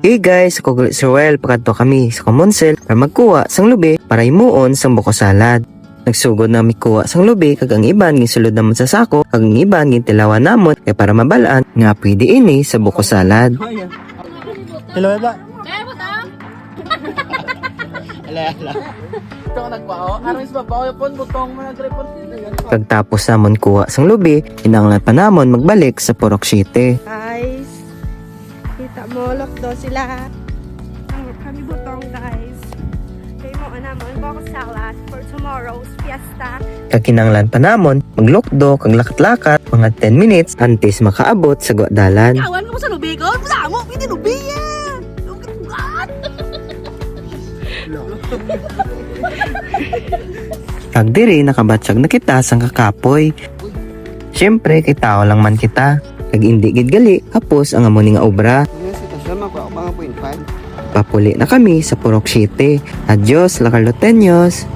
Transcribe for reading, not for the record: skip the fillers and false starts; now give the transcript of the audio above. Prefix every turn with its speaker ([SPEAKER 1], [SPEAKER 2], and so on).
[SPEAKER 1] Hey guys, ako gulit Sir Well, pakadto kami sa Comonsel para magkuha sang lubi para imuon sang buko salad. Nagsugod na mikuha sang lubi kag ang iban gisulod naman sa sako kag ang iban gintilawan namon kay para mabalaan nga pwede ini sa buko salad.
[SPEAKER 2] Hello, Eba.
[SPEAKER 3] Ala. Ito ang nagpao. Aron sa babaw pon butong mga grepon.
[SPEAKER 1] Kag tapos namon kuha sang lubi, kinahanglan pa namon magbalik sa Purok City.
[SPEAKER 4] Guys, kita mo, lokdo sila. Kami butong guys. Kayo mo naman, buko salad for tomorrow's fiesta.
[SPEAKER 1] Kag kinahanglan pa namon maglokdo kag lakat-lakat mga 10 minutes antes makaabot sa Guadalan.
[SPEAKER 3] Kawan mo sa lubi ko. Wala mo, pwede lubi yan.
[SPEAKER 1] Kag diri nakabatsag na kita sang kakapoy. Syempre kay tao lang man kita. Kag indi gid gali kapos ang amo ning obra. Papuli na kami sa Purok City. Adios, la Carloteños.